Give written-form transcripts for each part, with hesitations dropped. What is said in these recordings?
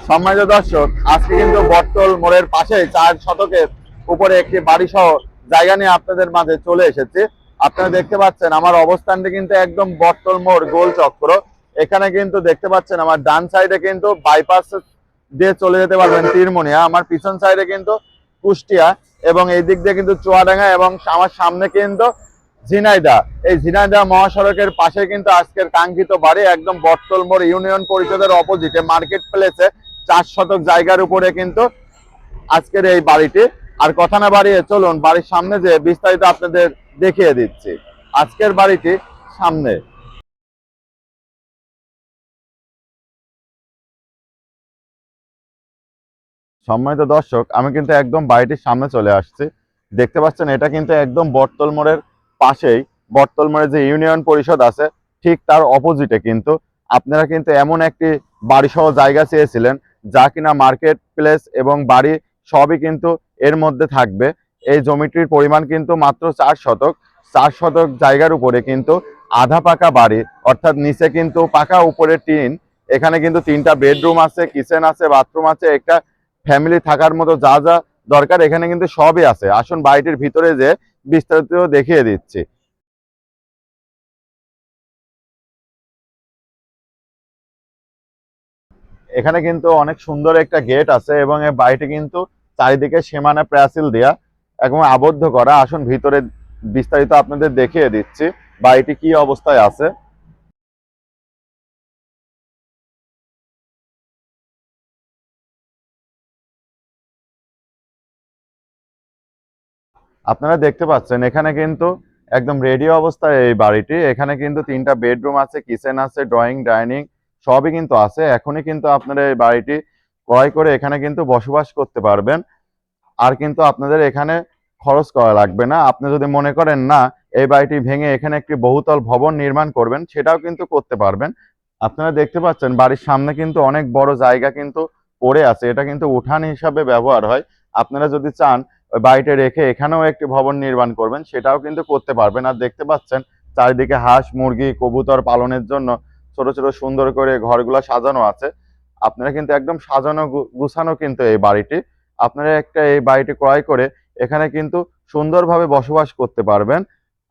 সম্মানিত দর্শক, আজকে কিন্তু বটতল মোড়ের পাশে 4 শতকের উপরে একটি বাড়ি সহ জায়গা নিয়ে আপনাদের মাঝে চলে এসেছি। আপনারা দেখতে পাচ্ছেন আমার অবস্থানটি কিন্তু একদম বটতল মোড় গোল চক্র। এখানে কিন্তু দেখতে পাচ্ছেন আমার ডান সাইডে কিন্তু বাইপাস দিয়ে চলে যেতে পারবেন তীরমুনিয়া, আমার পিছন সাইডে কিন্তু কুষ্টিয়া এবং এই দিক দিয়ে কিন্তু চুয়াডাঙ্গা এবং আমার সামনে কিন্তু ঝিনাইদহ। এই ঝিনাইদহ মহাসড়কের পাশে কিন্তু আজকের কাঙ্ক্ষিত বাড়ি একদম বটতল মোড় ইউনিয়ন পরিষদের অপোজিটে মার্কেট প্লেসে 4 শতক জায়গার উপরে কিন্তু আজকের এই বাড়িটি। আর কথা না বাড়িয়ে চলুন বাড়ির সামনে যে বিস্তারিত আপনাদের দেখিয়ে দিচ্ছি। আজকের বাড়িটি সামনে। সম্মানিত দর্শক, আমি কিন্তু একদম বাড়িটির সামনে চলে আসছি। দেখতে পাচ্ছেন এটা কিন্তু একদম বটতল মোড়ের পাশেই, বটতল মোড়ে যে ইউনিয়ন পরিষদ আছে ঠিক তার অপোজিটে কিন্তু আপনারা কিন্তু এমন একটি বাড়ি সহ জায়গা চেয়েছিলেন যা কিনা মার্কেট প্লেস এবং বাড়ি সবই কিন্তু এর মধ্যে থাকবে। এই জমিটির পরিমাণ কিন্তু মাত্র 4 শতক। 4 শতক জায়গার উপরে কিন্তু আধা পাকা বাড়ি, অর্থাৎ নিচে কিন্তু পাকা উপরে টিন। এখানে কিন্তু 3টা বেডরুম আছে, কিচেন আছে, বাথরুম আছে, একটা ফ্যামিলি থাকার মতো যা যা দরকার এখানে কিন্তু সবই আছে। আসুন বাড়িটির ভিতরে যে বিস্তারিত দেখিয়ে দিচ্ছি। এখানে কিন্তু অনেক সুন্দর একটা গেট আছে এবং এই বাড়িটি কিন্তু চারিদিকে সীমানা প্রাচীর দেয়া এবং আবদ্ধ করা। আসুন ভিতরে বিস্তারিত আপনাদের দেখিয়ে দিচ্ছি বাড়িটি কি অবস্থায় আছে। আপনারা দেখতে পাচ্ছেন এখানে কিন্তু একদম রেডি অবস্থায় এই বাড়িটি। এখানে কিন্তু 3টা বেডরুম আছে, কিচেন আছে, ড্রয়িং ডাইনিং সবই কিন্তু আছে। এখনই কিন্তু আপনারা এই বাড়িটি ক্রয় করে এখানে কিন্তু বসবাস করতে পারবেন। আর কিন্তু আপনাদের এখানে খরচ করা লাগবে না। আপনি যদি মনে করেন না এই বাড়িটি ভেঙে এখানে একটি বহুতল ভবন নির্মাণ করবেন, সেটাও কিন্তু করতে পারবেন। আপনারা দেখতে পাচ্ছেন বাড়ির সামনে কিন্তু অনেক বড় জায়গা কিন্তু পড়ে আছে, এটা কিন্তু উঠান হিসাবে ব্যবহার হয়। আপনারা যদি চান ওই বাড়িটা রেখে এখানেও একটি ভবন নির্মাণ করবেন, সেটাও কিন্তু করতে পারবেন। আর দেখতে পাচ্ছেন চারিদিকে হাঁস মুরগি কবুতর পালনের জন্য ছোট ছোট সুন্দর করে ঘরগুলো সাজানো আছে। আপনারা কিন্তু একদম সাজানো গুছানো কিন্তু এই বাড়িটি। আপনারা একটা এই বাড়িটি ক্রয় করে এখানে কিন্তু সুন্দরভাবে বসবাস করতে পারবেন।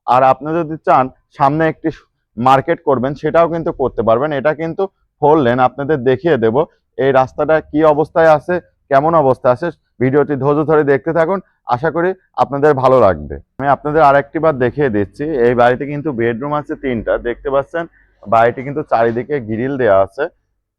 আর আপনি যদি চান সামনে একটি মার্কেট করবেন, সেটাও কিন্তু করতে পারবেন। এটা কিন্তু 4 লেন, আপনাদের দেখিয়ে দেব এই রাস্তাটা কি অবস্থায় আছে, কেমন অবস্থায় আছে। ভিডিওটি ধৈর্য ধরে দেখতে থাকুন, আশা করি আপনাদের ভালো লাগবে। আমি আপনাদের আরেকটি বার দেখিয়ে দিচ্ছি। এই বাড়িতে কিন্তু বেডরুম আছে 3টা, দেখতে পাচ্ছেন। বাড়িটি কিন্তু চারিদিকে গ্রিল দেওয়া আছে।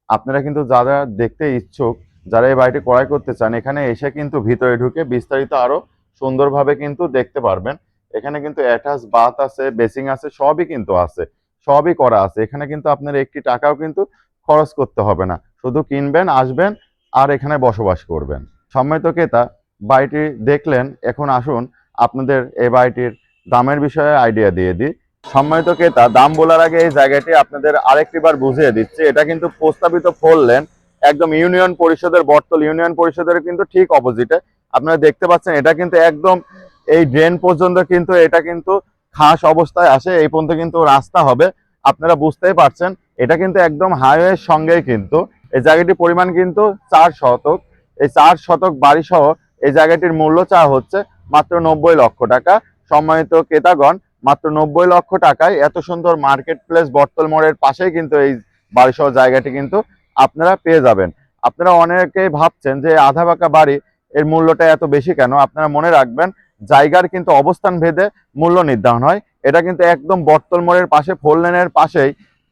আপনারা কিন্তু যারা দেখতে ইচ্ছুক, যারা এই বাড়িটি ক্রয় করতে চান, এখানে এসে কিন্তু ভিতরে ঢুকে বিস্তারিত আরো সুন্দরভাবে কিন্তু দেখতে পারবেন। এখানে কিন্তু অ্যাটাচ বাথ আছে, বেসিং আছে, সবই কিন্তু আছে, সবই করা আছে। এখানে কিন্তু আপনার একটি টাকাও কিন্তু খরচ করতে হবে না, শুধু কিনবেন, আসবেন আর এখানে বসবাস করবেন। সম্মানিত ক্রেতা, বাড়িটি দেখলেন, এখন আসুন আপনাদের এই বাড়িটির দামের বিষয়ে আইডিয়া দিয়ে দিই। সম্মানিত ক্রেতা, দাম বলার আগে এই জায়গাটি আপনাদের আরেকটি বার বুঝিয়ে দিচ্ছি। এটা কিন্তু প্রস্তাবিত 4 লেন, একদম ইউনিয়ন পরিষদের, বটতল ইউনিয়ন পরিষদের কিন্তু ঠিক অপোজিটে। আপনারা দেখতে পাচ্ছেন এটা কিন্তু একদম এই ড্রেন পর্যন্ত কিন্তু এটা কিন্তু খাস অবস্থায় আসে। এই পর্যন্ত কিন্তু রাস্তা হবে। আপনারা বুঝতেই পারছেন এটা কিন্তু একদম হাইওয়ের সঙ্গেই কিন্তু এই জায়গাটির পরিমাণ কিন্তু 4 শতক। এই 4 শতক বাড়ি সহ এই জায়গাটির মূল্য চাওয়া হচ্ছে মাত্র 90 লক্ষ টাকা। সম্মানিত ক্রেতাগণ, মাত্র 90 লক্ষ টাকায় এত সুন্দর মার্কেট প্লেস বটতল মোড়ের পাশেই কিন্তু এই বাড়িসহ জায়গাটি কিন্তু আপনারা পেয়ে যাবেন। আপনারা অনেকেই ভাবছেন যে আধা পাকা বাড়ি এর মূল্যটা এত বেশি কেন। আপনারা মনে রাখবেন জায়গার কিন্তু অবস্থান ভেদে মূল্য নির্ধারণ হয়। এটা কিন্তু একদম বটতল মোড়ের পাশে 4 লেনের পাশেই।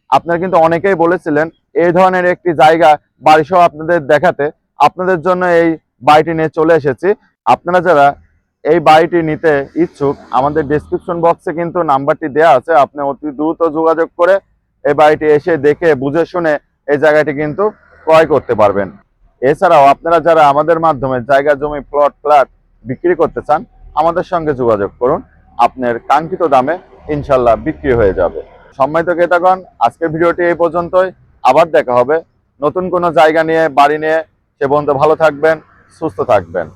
আপনারা কিন্তু অনেকেই বলেছিলেন এই ধরনের একটি জায়গা বাড়িসহ আপনাদের দেখাতে। আপনাদের জন্য এই বাড়িটি নিয়ে চলে এসেছি। আপনারা যারা এই বাড়িটি নিতে ইচ্ছুক, আমাদের ডেসক্রিপশন বক্সে কিন্তু নাম্বারটি দেওয়া আছে। আপনি অতি দ্রুত যোগাযোগ করে এই বাড়িটি এসে দেখে বুঝে শুনে এই জায়গাটি কিন্তু ক্রয় করতে পারবেন। এছাড়াও আপনারা যারা আমাদের মাধ্যমে জায়গা জমি প্লট ফ্ল্যাট বিক্রি করতে চান, আমাদের সঙ্গে যোগাযোগ করুন। আপনার কাঙ্ক্ষিত দামে ইনশাল্লাহ বিক্রি হয়ে যাবে। সম্মানিত ক্রেতাগণ, আজকের ভিডিওটি এই পর্যন্তই। আবার দেখা হবে নতুন কোনো জায়গা নিয়ে, বাড়ি নিয়ে। সে পর্যন্ত ভালো থাকবেন, সুস্থ থাকবেন।